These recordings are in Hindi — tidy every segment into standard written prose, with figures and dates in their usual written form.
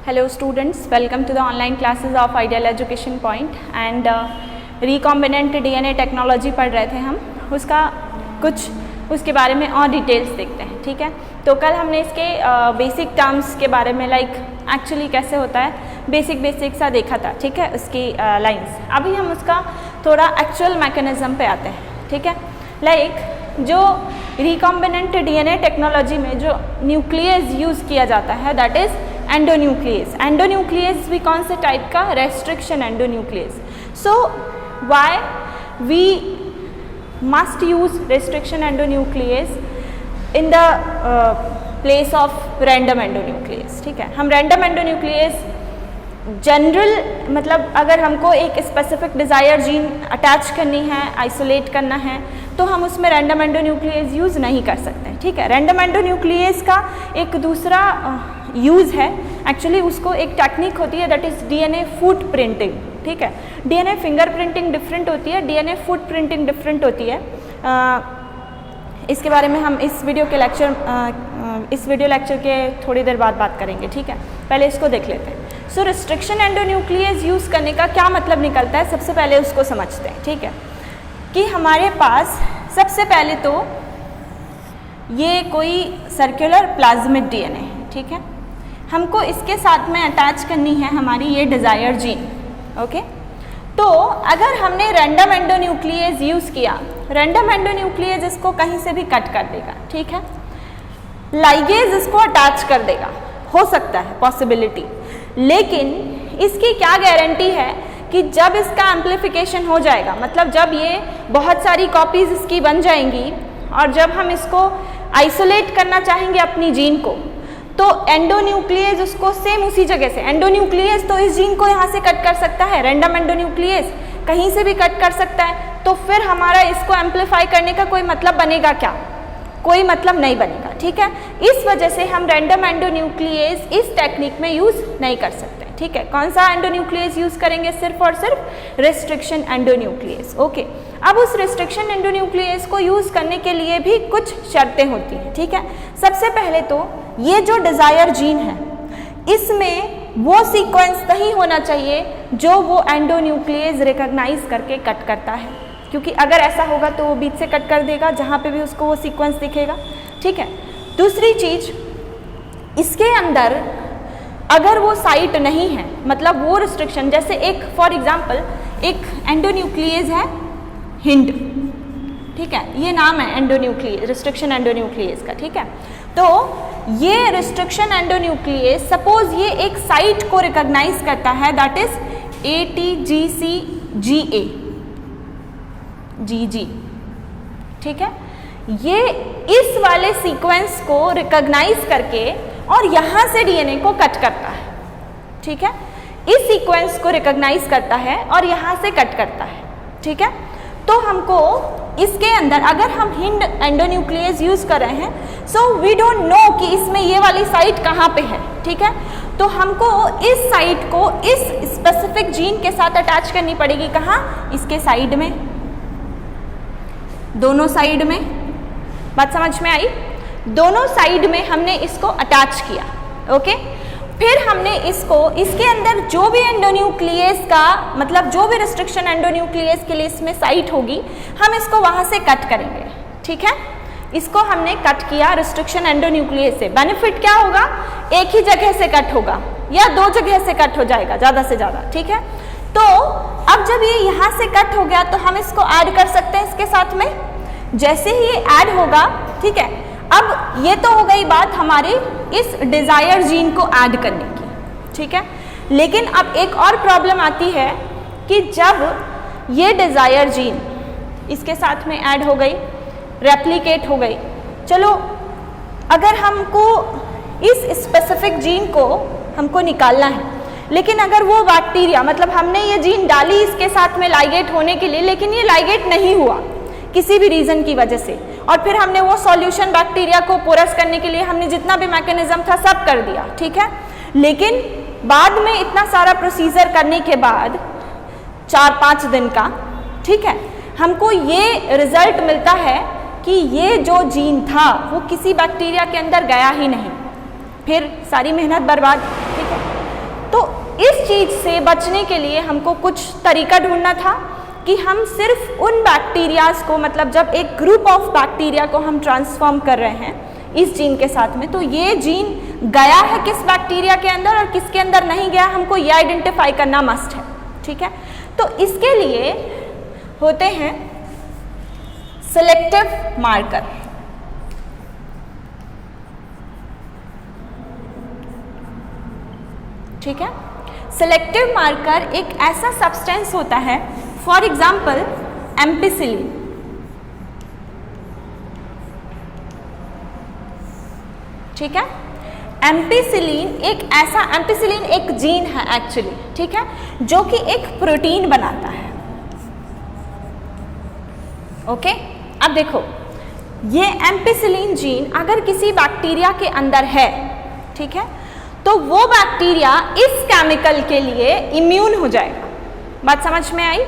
Hello students, welcome to the online classes of Ideal Education Point and recombinant DNA technology पढ़ रहे थे हम, उसका कुछ उसके बारे में और डिटेल्स देखते हैं। ठीक है, तो कल हमने इसके बेसिक टर्म्स के बारे में एक्चुअली कैसे होता है बेसिक सा देखा था। ठीक है, उसकी लाइंस। अभी हम उसका थोड़ा एक्चुअल मैकेनिज्म पे आते हैं। ठीक है, जो रिकॉम्बिनेंट डीएनए टेक्नोलॉजी में जो न्यूक्लियस यूज़ किया जाता है दैट इज़ एंडोन्यूक्लियस। एंडोन्यूक्लियस भी कौन से टाइप का? Restriction endonuclease. So why we must use restriction endonuclease in the place of random endonuclease. ठीक है, हम रैंडम एंडोन्यूक्लियस जनरल मतलब अगर हमको एक स्पेसिफिक डिज़ायर जीन अटैच करनी है, आइसोलेट करना है, तो हम उसमें रैंडम एंडोन्यूक्लियस यूज़ नहीं कर सकते। ठीक है, रैंडम एंडोन्यूक्लियस का एक दूसरा यूज़ है, एक्चुअली उसको एक टेक्निक होती है that is DNA foot printing. ठीक है, डीएनए फिंगर प्रिंटिंग डिफरेंट होती है, डीएनए फुट प्रिंटिंग डिफरेंट होती है। इसके बारे में हम इस वीडियो लेक्चर के थोड़ी देर बाद बात करेंगे। ठीक है, पहले इसको देख लेते हैं। सो रिस्ट्रिक्शन एंडोन्यूक्लियस यूज़ करने का क्या मतलब निकलता है, सबसे पहले उसको समझते हैं। ठीक है, कि हमारे पास सबसे पहले तो ये कोई सर्कुलर प्लाज्मिक डीएनए है। ठीक है, हमको इसके साथ में अटैच करनी है हमारी ये डिज़ायर जीन। ओके, तो अगर हमने रैंडम एंडोन्यूक्लियस यूज़ किया, रैंडम एंडोन्यूक्लियस इसको कहीं से भी कट कर देगा। ठीक है, लाइगेज इसको अटैच कर देगा, हो सकता है पॉसिबिलिटी, लेकिन इसकी क्या गारंटी है कि जब इसका एम्प्लीफिकेशन हो जाएगा, मतलब जब ये बहुत सारी कॉपीज इसकी बन जाएंगी और जब हम इसको आइसोलेट करना चाहेंगे अपनी जीन को, तो एंडोन्यूक्लियस उसको सेम उसी जगह से, एंडोन्यूक्लियस तो इस जीन को यहाँ से कट कर सकता है, रैंडम एंडोन्यूक्लियस कहीं से भी कट कर सकता है, तो फिर हमारा इसको एम्प्लीफाई करने का कोई मतलब बनेगा क्या? कोई मतलब नहीं बनेगा। ठीक है, इस वजह से हम रैंडम एंडोन्यूक्लियस इस टेक्निक में यूज़ नहीं कर सकते। ठीक है, कौन सा एंडोन्यूक्लियस यूज़ करेंगे? सिर्फ और सिर्फ रेस्ट्रिक्शन एंडोन्यूक्लियस। ओके, अब उस रेस्ट्रिक्शन एंडोन्यूक्लियस को यूज़ करने के लिए भी कुछ शर्तें होती हैं। ठीक है, सबसे पहले तो ये जो डिज़ायर जीन है इसमें वो सीक्वेंस नहीं होना चाहिए जो वो एंडोन्यूक्लियस रिकॉग्नाइज करके कट करता है, क्योंकि अगर ऐसा होगा तो वो बीच से कट कर देगा जहाँ पे भी उसको वो सीक्वेंस दिखेगा। ठीक है, दूसरी चीज, इसके अंदर अगर वो साइट नहीं है, मतलब वो रिस्ट्रिक्शन, जैसे एक फॉर एग्जांपल एक एंडोन्यूक्लियस है हिंड। ठीक है, ये नाम है एंडोन्यूक्लियस, रिस्ट्रिक्शन एंडोन्यूक्लियस का। ठीक है, तो ये रिस्ट्रिक्शन एंडोन्यूक्लियस सपोज ये एक साइट को रिकॉग्नाइज करता है दैट इज ATGCGA GG। ठीक है, ये इस वाले सीक्वेंस को रिकॉग्नाइज करके और यहाँ से डीएनए को कट करता है। ठीक है, इस सीक्वेंस को रिकॉग्नाइज करता है और यहाँ से कट करता है। ठीक है, तो हमको इसके अंदर अगर हम हिंड एंडोन्यूक्लियस यूज कर रहे हैं, सो वी डोंट नो कि इसमें ये वाली साइट कहाँ पे है। ठीक है, तो हमको इस साइट को इस स्पेसिफिक जीन के साथ अटैच करनी पड़ेगी। कहाँ? इसके साइड में, दोनों साइड में। बात समझ में आई? दोनों साइड में हमने इसको अटैच किया। ओके, फिर हमने इसको इसके अंदर जो भी एंडोन्यूक्लियस का मतलब जो भी रिस्ट्रिक्शन एंडोन्यूक्लियस के लिए इसमें साइट होगी, हम इसको वहां से कट करेंगे। ठीक है, इसको हमने कट किया रिस्ट्रिक्शन एंडोन्यूक्लियस से। बेनिफिट क्या होगा? एक ही जगह से कट होगा या दो जगह से कट हो जाएगा ज़्यादा से ज़्यादा। ठीक है, तो अब जब ये यहाँ से कट हो गया तो हम इसको ऐड कर सकते हैं इसके साथ में। जैसे ही ये ऐड होगा, ठीक है, अब ये तो हो गई बात हमारे इस डिज़ायर जीन को ऐड करने की। ठीक है, लेकिन अब एक और प्रॉब्लम आती है कि जब ये डिज़ायर जीन इसके साथ में ऐड हो गई, रेप्लिकेट हो गई, चलो अगर हमको इस स्पेसिफिक जीन को हमको निकालना है, लेकिन अगर वो बैक्टीरिया मतलब हमने ये जीन डाली इसके साथ में लाइगेट होने के लिए, लेकिन ये लाइगेट नहीं हुआ किसी भी रीज़न की वजह से, और फिर हमने वो सॉल्यूशन बैक्टीरिया को पोरस करने के लिए हमने जितना भी मैकेनिज्म था सब कर दिया। ठीक है, लेकिन बाद में इतना सारा प्रोसीजर करने के बाद 4-5 दिन का, ठीक है, हमको ये रिजल्ट मिलता है कि ये जो जीन था वो किसी बैक्टीरिया के अंदर गया ही नहीं, फिर सारी मेहनत बर्बाद। ठीक है, इस चीज़ से बचने के लिए हमको कुछ तरीका ढूंढना था कि हम सिर्फ उन बैक्टीरियाज को, मतलब जब एक ग्रुप ऑफ बैक्टीरिया को हम ट्रांसफॉर्म कर रहे हैं इस जीन के साथ में, तो ये जीन गया है किस बैक्टीरिया के अंदर और किसके अंदर नहीं गया, हमको ये आइडेंटिफाई करना मस्ट है। ठीक है, तो इसके लिए होते हैं सिलेक्टिव मार्कर। ठीक है, सिलेक्टिव मार्कर एक ऐसा सब्सटेंस होता है, फॉर एग्जाम्पल एम्पिसिलिन। ठीक है, एम्पिसिलिन एक जीन है एक्चुअली, ठीक है, जो कि एक प्रोटीन बनाता है। ओके, अब देखो ये एम्पिसिलिन जीन अगर किसी बैक्टीरिया के अंदर है, ठीक है, तो वो बैक्टीरिया इस केमिकल के लिए इम्यून हो जाएगा। बात समझ में आई?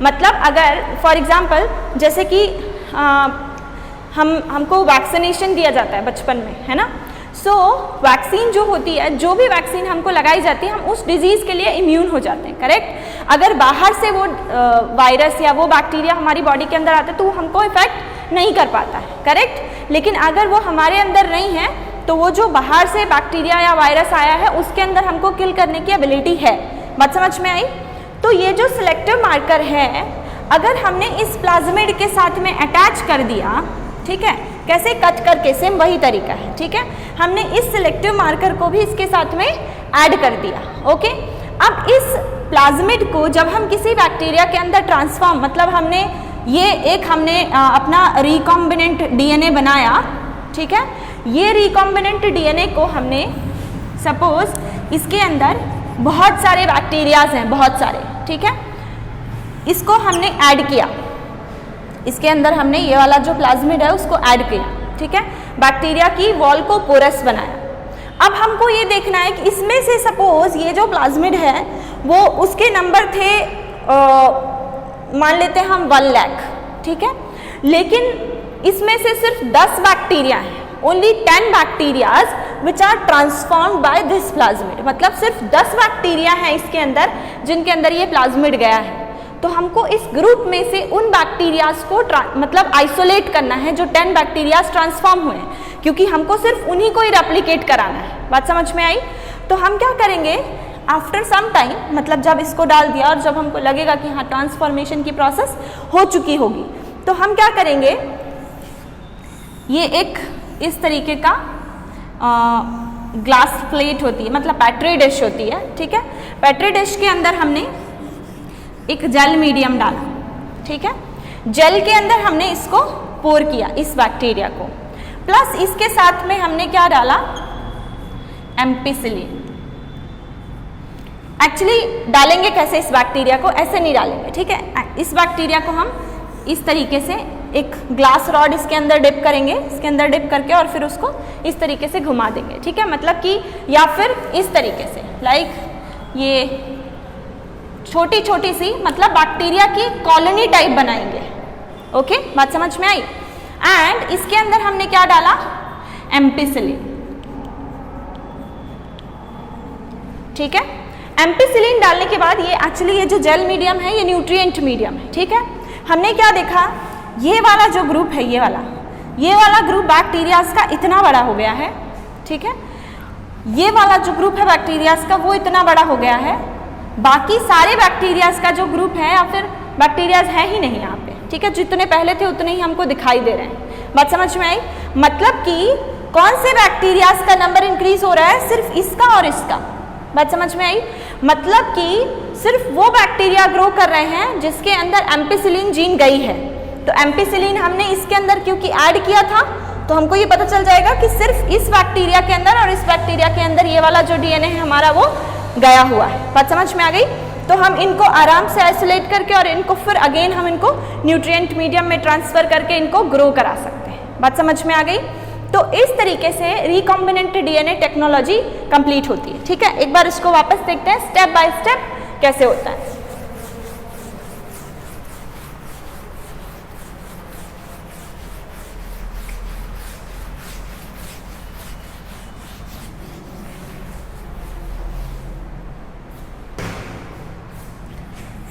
मतलब अगर फॉर एग्जाम्पल जैसे कि हमको वैक्सीनेशन दिया जाता है बचपन में, है ना, सो वैक्सीन जो होती है, जो भी वैक्सीन हमको लगाई जाती है, हम उस डिजीज़ के लिए इम्यून हो जाते हैं, करेक्ट। अगर बाहर से वो वायरस या वो बैक्टीरिया हमारी बॉडी के अंदर आता है तो वो हमको इफेक्ट नहीं कर पाता है, करेक्ट। लेकिन अगर वो हमारे अंदर नहीं है तो वो जो बाहर से बैक्टीरिया या वायरस आया है उसके अंदर हमको किल करने की एबिलिटी है। बात समझ में आई? तो ये जो सिलेक्टिव मार्कर है, अगर हमने इस प्लाज्मिड के साथ में अटैच कर दिया, ठीक है, कैसे, कट करके, सेम वही तरीका है। ठीक है, हमने इस सिलेक्टिव मार्कर को भी इसके साथ में ऐड कर दिया। ओके, अब इस प्लाज्मिड को जब हम किसी बैक्टीरिया के अंदर ट्रांसफॉर्म, मतलब हमने अपना रिकॉम्बिनेंट डीएनए बनाया, ठीक है, ये रिकॉम्बिनेंट डीएनए को हमने, सपोज इसके अंदर बहुत सारे बैक्टीरियाज हैं, बहुत सारे, ठीक है, इसको हमने ऐड किया, इसके अंदर हमने ये वाला जो प्लाज्मिड है उसको ऐड किया, ठीक है, बैक्टीरिया की वॉल को पोरस बनाया। अब हमको ये देखना है कि इसमें से सपोज ये जो प्लाज्मिड है वो उसके नंबर थे मान लेते हैं हम 1 लाख, ठीक है, लेकिन इसमें से सिर्फ 10 बैक्टीरिया हैं, only 10 bacterias which are transformed by this plasmid. मतलब सिर्फ 10 बैक्टीरिया हैं इसके अंदर जिनके अंदर ये प्लाज्मिड गया है। तो हमको इस ग्रुप में से उन बैक्टीरियाज को मतलब आइसोलेट करना है जो 10 बैक्टीरियाज ट्रांसफॉर्म हुए हैं, क्योंकि हमको सिर्फ उन्हीं को ही रेप्लिकेट कराना है। बात समझ में आई? तो हम क्या करेंगे, आफ्टर सम टाइम, मतलब जब इसको डाल दिया और जब हमको लगेगा कि हाँ ट्रांसफॉर्मेशन की प्रोसेस हो चुकी होगी, तो हम क्या करेंगे, ये एक इस तरीके का ग्लास प्लेट होती है, मतलब पैट्री डिश होती है, ठीक है, पैट्री डिश के अंदर हमने एक जेल मीडियम डाला, ठीक है, जेल के अंदर हमने इसको पोर किया, इस बैक्टीरिया को, प्लस इसके साथ में हमने क्या डाला, एम्पिसिलिन। एक्चुअली डालेंगे कैसे इस बैक्टीरिया को, ऐसे नहीं डालेंगे, ठीक है, इस बैक्टीरिया को हम इस तरीके से एक ग्लास रॉड इसके अंदर डिप करेंगे, इसके अंदर डिप करके और फिर उसको इस तरीके से घुमा देंगे, ठीक है, मतलब कि, या फिर इस तरीके से, लाइक ये छोटी छोटी सी, मतलब बैक्टीरिया की कॉलोनी टाइप बनाएंगे। ओके, बात समझ में आई? एंड इसके अंदर हमने क्या डाला, एम्पिसिलिन, ठीक है। एम्पिसिलिन डालने के बाद ये एक्चुअली ये जो जेल मीडियम है ये न्यूट्रिएंट मीडियम है, ठीक है। हमने क्या देखा, ये वाला जो ग्रुप है, ये वाला ग्रुप बैक्टीरियाज का इतना बड़ा हो गया है, ठीक है, ये वाला जो ग्रुप है बैक्टीरियाज का वो इतना बड़ा हो गया है, बाकी सारे बैक्टीरियाज का जो ग्रुप है या फिर बैक्टीरियाज है ही नहीं यहाँ पे, ठीक है, जितने पहले थे उतने ही हमको दिखाई दे रहे हैं। बात समझ में आई? मतलब कि कौन से बैक्टीरियाज का नंबर इंक्रीज हो रहा है, सिर्फ इसका और इसका। बात समझ में आई? मतलब कि सिर्फ वो बैक्टीरिया ग्रो कर रहे हैं जिसके अंदर एम्पिसिलिन जीन गई है। तो एम्पिसिलिन हमने इसके अंदर क्योंकि ऐड किया था, तो हमको ये पता चल जाएगा कि सिर्फ इस बैक्टीरिया के अंदर और इस बैक्टीरिया के अंदर ये वाला जो डीएनए है हमारा वो गया हुआ है। बात समझ में आ गई? तो हम इनको आराम से आइसोलेट करके और इनको फिर अगेन हम इनको न्यूट्रिएंट मीडियम में ट्रांसफर करके इनको ग्रो करा सकते हैं। बात समझ में आ गई? तो इस तरीके से रिकॉम्बिनेंट डीएनए टेक्नोलॉजी कंप्लीट होती है, ठीक है। एक बार इसको वापस देखते हैं स्टेप बाय स्टेप कैसे होता है।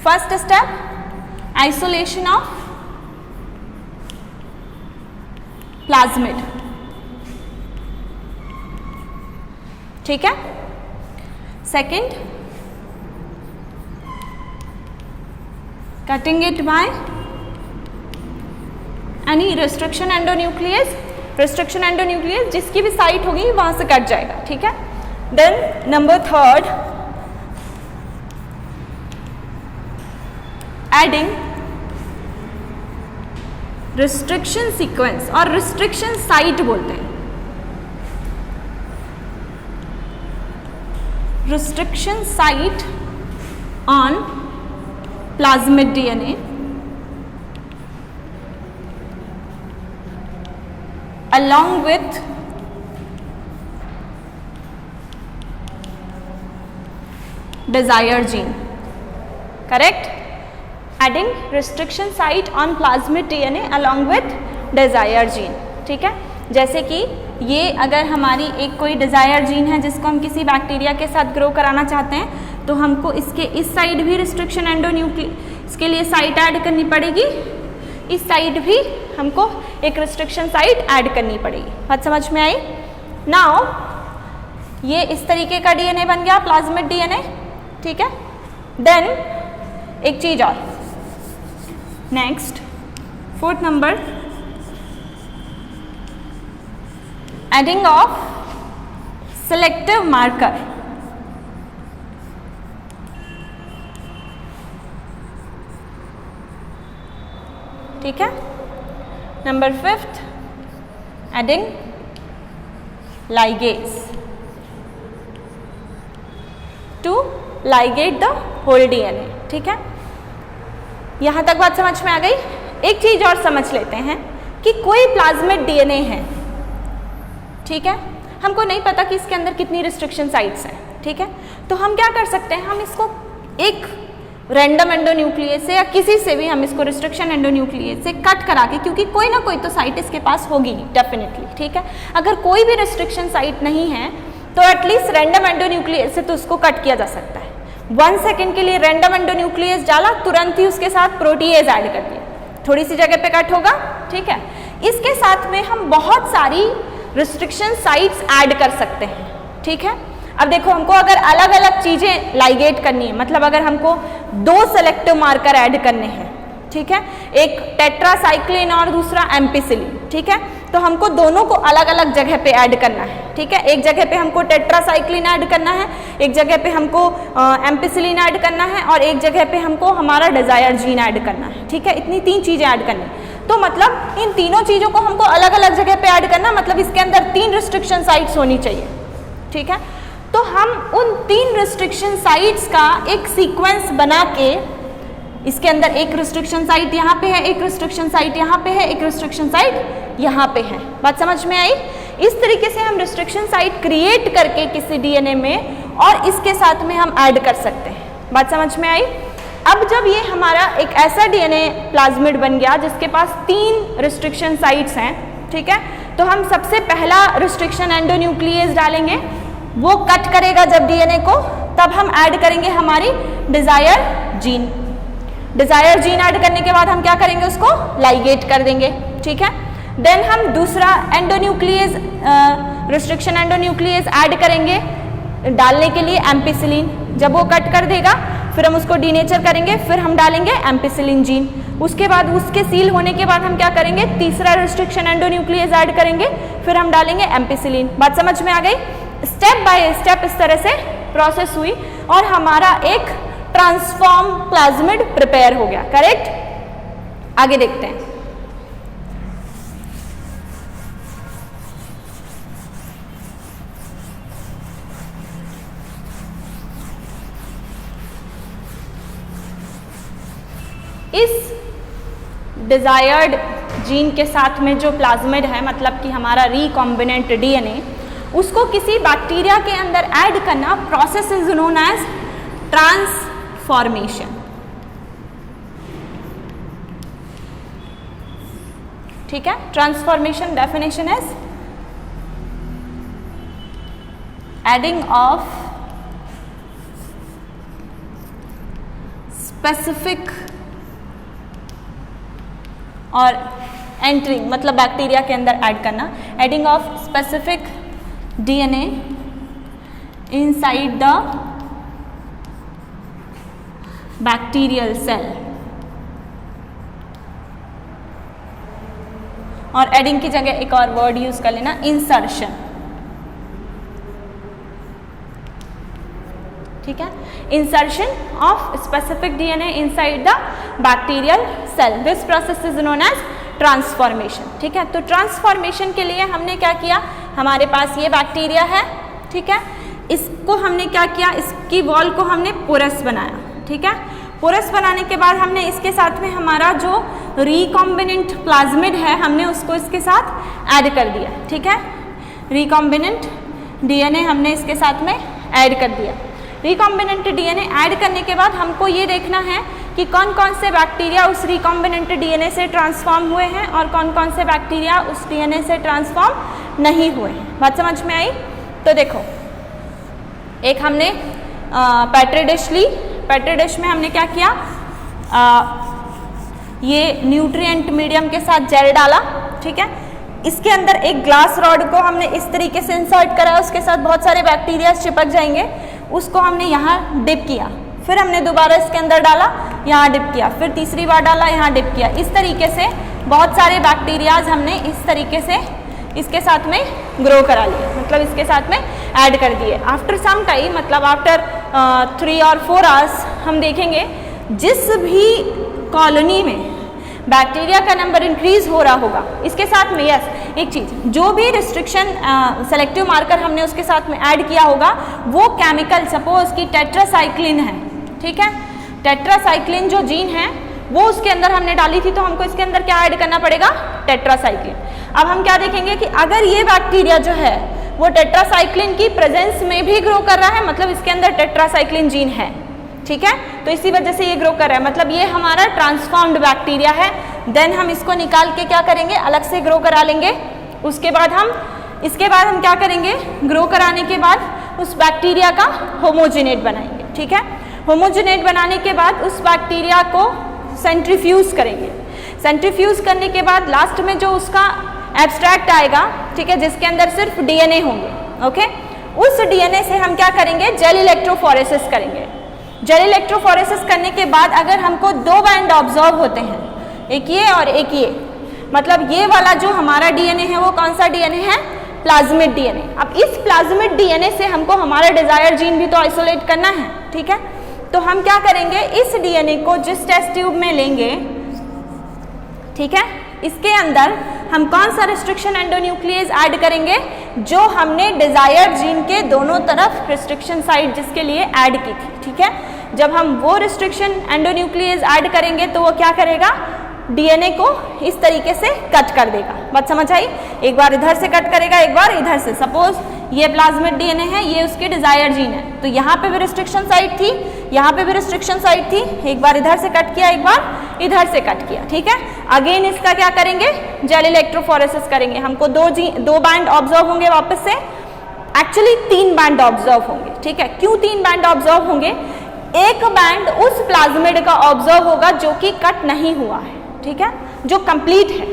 First step, isolation of plasmid, ठीक है। Second, cutting it by any restriction endonuclease, restriction endonuclease जिसकी भी साइट होगी वहां से कट जाएगा, ठीक है। Then number third, adding restriction sequence, और रिस्ट्रिक्शन साइट बोलते हैं, restriction site on plasmid DNA along with desired gene, correct? Adding restriction site on plasmid DNA along with desired gene, ठीक है। जैसे कि ये अगर हमारी एक कोई डिज़ायर जीन है जिसको हम किसी बैक्टीरिया के साथ ग्रो कराना चाहते हैं, तो हमको इसके इस साइड भी रिस्ट्रिक्शन एंडोन्यूक्लियस के लिए साइट ऐड करनी पड़ेगी, इस साइड भी हमको एक रिस्ट्रिक्शन साइट ऐड करनी पड़ेगी। बात समझ में आई? नाउ ये इस तरीके का डीएनए बन गया, प्लाज्मिड डीएनए, ठीक है। देन एक चीज और, next fourth number, adding of selective marker, ठीक है। Number fifth, adding ligase to ligate the whole DNA, ठीक है। यहां तक बात समझ में आ गई? एक चीज और समझ लेते हैं कि कोई प्लाज्मिड डीएनए है, ठीक है, हमको नहीं पता कि इसके अंदर कितनी रिस्ट्रिक्शन साइट्स हैं, ठीक है। तो हम क्या कर सकते हैं, हम इसको एक रैंडम एंडोन्यूक्लियस से या किसी से भी हम इसको रिस्ट्रिक्शन एंडोन्यूक्लियस से कट करा के, क्योंकि कोई ना कोई तो साइट इसके पास होगी डेफिनेटली, ठीक है। अगर कोई भी रिस्ट्रिक्शन साइट नहीं है तो एटलीस्ट रैंडम एंडोन्यूक्लियस से तो उसको कट किया जा सकता है। 1 सेकेंड के लिए रैंडम एंडोन्यूक्लियस डाला, तुरंत ही उसके साथ प्रोटीएज ऐड कर दिया, थोड़ी सी जगह पे कट होगा, ठीक है। इसके साथ में हम बहुत सारी रिस्ट्रिक्शन साइट्स ऐड कर सकते हैं, ठीक है। अब देखो, हमको अगर अलग अलग चीजें लाइगेट करनी है, मतलब अगर हमको 2 सेलेक्टिव मार्कर ऐड करने हैं, ठीक है, एक टेट्रासाइक्लिन और दूसरा एम्पिसिलिन, ठीक है, तो हमको दोनों को अलग अलग जगह पे ऐड करना है, ठीक है। एक जगह पे हमको टेट्रासाइक्लिन ऐड करना है, एक जगह पे हमको एम्पिसिलिन ऐड करना है, और एक जगह पे हमको हमारा डिजायर जीन ऐड करना है, ठीक है। इतनी 3 चीजें ऐड करनी, तो मतलब इन तीनों चीजों को हमको अलग अलग जगह पे ऐड करना, मतलब इसके अंदर 3 रिस्ट्रिक्शन साइट्स होनी चाहिए, ठीक है। तो हम उन 3 रिस्ट्रिक्शन साइट्स का एक सीक्वेंस बना के, इसके अंदर एक रिस्ट्रिक्शन साइट यहाँ पे है, एक रिस्ट्रिक्शन साइट यहाँ पे है, एक रिस्ट्रिक्शन साइट यहाँ पे है, बात समझ में आई? इस तरीके से हम रिस्ट्रिक्शन साइट क्रिएट करके किसी डीएनए में और इसके साथ में हम ऐड कर सकते हैं, बात समझ में आई? अब जब ये हमारा एक ऐसा डीएनए प्लाज्मिड बन गया जिसके पास 3 रिस्ट्रिक्शन साइट्स हैं, ठीक है, तो हम सबसे पहला रिस्ट्रिक्शन एंडोन्यूक्लियस डालेंगे, वो कट करेगा जब डीएनए को, तब हम ऐड करेंगे हमारी desire gene. Desire gene add करने के बाद हम क्या करेंगे, उसको लाइगेट कर देंगे, ठीक है। देन हम दूसरा एंडोन्यूक्लियस, रिस्ट्रिक्शन एंडोन्यूक्लियस ऐड करेंगे डालने के लिए एम्पिसिलिन, जब वो कट कर देगा फिर हम उसको डीनेचर करेंगे, फिर हम डालेंगे एम्पिसिलिन जीन। उसके बाद उसके सील होने के बाद हम क्या करेंगे, तीसरा रिस्ट्रिक्शन एंडोन्यूक्लियस ऐड करेंगे, फिर हम डालेंगे एम्पिसिलिन। बात समझ में आ गई? स्टेप बाय स्टेप इस तरह से प्रोसेस हुई और हमारा एक ट्रांसफॉर्म प्लाज्मिड प्रिपेयर हो गया, करेक्ट? आगे देखते हैं। इस डिजायर्ड जीन के साथ में जो प्लाज्मिड है, मतलब कि हमारा रिकॉम्बिनेंट डीएनए, उसको किसी बैक्टीरिया के अंदर ऐड करना process is known as transformation, ठीक है। Transformation definition is adding of specific और एंट्रिंग मतलब बैक्टीरिया के अंदर ऐड करना, adding of specific DNA inside the bacterial cell, और एडिंग की जगह एक और वर्ड यूज कर लेना, इंसर्शन। ठीक है, insertion of specific DNA inside the bacterial cell, this process is known as transformation. ठीक है, तो ट्रांसफॉर्मेशन के लिए हमने क्या किया, हमारे पास ये बैक्टीरिया है, ठीक है, इसको हमने क्या किया, इसकी वॉल को हमने पोरस बनाया। ठीक है, पोरस बनाने के बाद हमने इसके साथ में हमारा जो रिकॉम्बिनेंट प्लाज्मिड है हमने उसको इसके साथ ऐड कर दिया। ठीक है, रिकॉम्बिनेंट डीएनए हमने इसके साथ में ऐड कर दिया। रिकॉम्बिनेंट डीएनए ऐड करने के बाद हमको ये देखना है कि कौन कौन से बैक्टीरिया उस रिकॉम्बिनेंट डीएनए से ट्रांसफॉर्म हुए हैं और कौन कौन से बैक्टीरिया उस डीएनए से ट्रांसफॉर्म नहीं हुए हैं। बात समझ में आई? तो देखो, एक हमने पेट्री डिश ली, पेट्री डिश में हमने क्या किया, ये न्यूट्रिएंट मीडियम के साथ जेल डाला। ठीक है, इसके अंदर एक ग्लास रॉड को हमने इस तरीके से इंसर्ट करा, उसके साथ बहुत सारे बैक्टीरिया चिपक जाएंगे, उसको हमने यहाँ डिप किया, फिर हमने दोबारा इसके अंदर डाला, यहाँ डिप किया, फिर तीसरी बार डाला, यहाँ डिप किया। इस तरीके से बहुत सारे बैक्टीरियाज हमने इस तरीके से इसके साथ में ग्रो करा लिया, मतलब इसके साथ में ऐड कर दिए। आफ्टर सम टाइम, मतलब आफ्टर 3 और 4 आवर्स हम देखेंगे जिस भी कॉलोनी में बैक्टीरिया का नंबर इंक्रीज हो रहा होगा, इसके साथ में यस एक चीज़, जो भी रिस्ट्रिक्शन सेलेक्टिव मार्कर हमने उसके साथ में ऐड किया होगा वो केमिकल, सपोज कि टेट्रासाइक्लिन है। ठीक है, टेट्रासाइक्लिन जो जीन है वो उसके अंदर हमने डाली थी, तो हमको इसके अंदर क्या ऐड करना पड़ेगा, टेट्रासाइक्लिन। अब हम क्या देखेंगे कि अगर ये बैक्टीरिया जो है वो टेट्रासाइक्लिन की प्रेजेंस में भी ग्रो कर रहा है, मतलब इसके अंदर टेट्रासाइक्लिन जीन है। ठीक है, तो इसी वजह से ये ग्रो कर रहा है, मतलब ये हमारा ट्रांसफॉर्म्ड बैक्टीरिया है। देन हम इसको निकाल के क्या करेंगे, अलग से ग्रो करा लेंगे। उसके बाद हम क्या करेंगे, ग्रो कराने के बाद उस बैक्टीरिया का होमोजेनेट बनाएंगे। ठीक है, होमोजेनेट बनाने के बाद उस बैक्टीरिया को सेंट्रीफ्यूज करेंगे। सेंट्रीफ्यूज करने के बाद लास्ट में जो उसका एब्स्ट्रैक्ट आएगा, ठीक है, जिसके अंदर सिर्फ डीएनए होंगे, ओके, उस डीएनए से हम क्या करेंगे, जेल इलेक्ट्रोफोरेसिस करेंगे। जेल इलेक्ट्रोफोरेसिस करने के बाद अगर हमको 2 बैंड ऑब्जर्व होते हैं, एक ये और एक ये, मतलब ये वाला जो हमारा डीएनए है वो कौन सा डीएनए है, प्लाज्मिड डीएनए। अब इस प्लाज्मिड डीएनए से हमको हमारा डिजायर जीन भी तो आइसोलेट करना है। ठीक है, तो हम क्या करेंगे, इस डीएनए को जिस टेस्ट ट्यूब में लेंगे, ठीक है, इसके अंदर हम कौन सा रिस्ट्रिक्शन एंडोन्यूक्लियस ऐड करेंगे, जो हमने डिजायर्ड जीन के दोनों तरफ रिस्ट्रिक्शन साइट जिसके लिए ऐड की थी। ठीक है, जब हम वो रिस्ट्रिक्शन एंडोन्यूक्लियस ऐड करेंगे तो वो क्या करेगा, डीएनए को इस तरीके से कट कर देगा। बात समझ आई? एक बार इधर से कट करेगा, एक बार इधर से। सपोज ये प्लाज्मिड डीएनए है, ये उसके डिजायर्ड जीन है, तो यहाँ पे भी रिस्ट्रिक्शन साइट थी, यहाँ पे भी रिस्ट्रिक्शन साइट थी, एक बार इधर से कट किया, एक बार इधर से कट किया। ठीक है, अगेन इसका क्या करेंगे, जेल इलेक्ट्रोफोरेसिस करेंगे। हमको 2 बैंड ऑब्जर्व होंगे वापस से, एक्चुअली 3 बैंड ऑब्जर्व होंगे। ठीक है, क्यों 3 बैंड ऑब्जर्व होंगे, एक बैंड उस प्लाज्मिड का ऑब्जर्व होगा जो कि कट नहीं हुआ है। ठीक है, जो कंप्लीट है,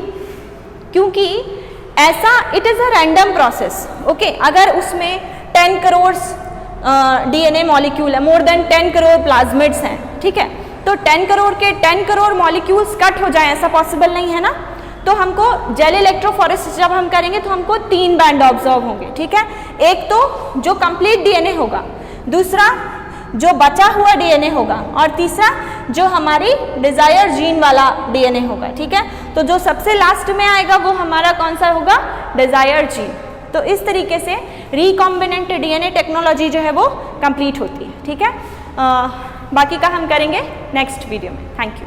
क्योंकि ऐसा it is a random process. Okay, अगर उसमें 10 करोड़ डीएनए मॉलिक्यूल है, मोर देन 10 करोड़ प्लाज्मिड्स हैं, ठीक है, तो 10 करोड़ के 10 करोड़ मॉलिक्यूल्स कट हो जाए, ऐसा पॉसिबल नहीं है ना। तो हमको जेल इलेक्ट्रोफोरेसिस जब हम करेंगे तो हमको 3 बैंड ऑब्जर्व होंगे। ठीक है, एक तो जो कंप्लीट डीएनए होगा, दूसरा जो बचा हुआ डीएनए होगा, और तीसरा जो हमारी डिजायर जीन वाला डीएनए होगा। ठीक है, तो जो सबसे लास्ट में आएगा वो हमारा कौन सा होगा, डिजायर जीन। तो इस तरीके से रिकॉम्बिनेंट डीएनए टेक्नोलॉजी जो है वो कंप्लीट होती है। ठीक है, बाकी का हम करेंगे नेक्स्ट वीडियो में। Thank you.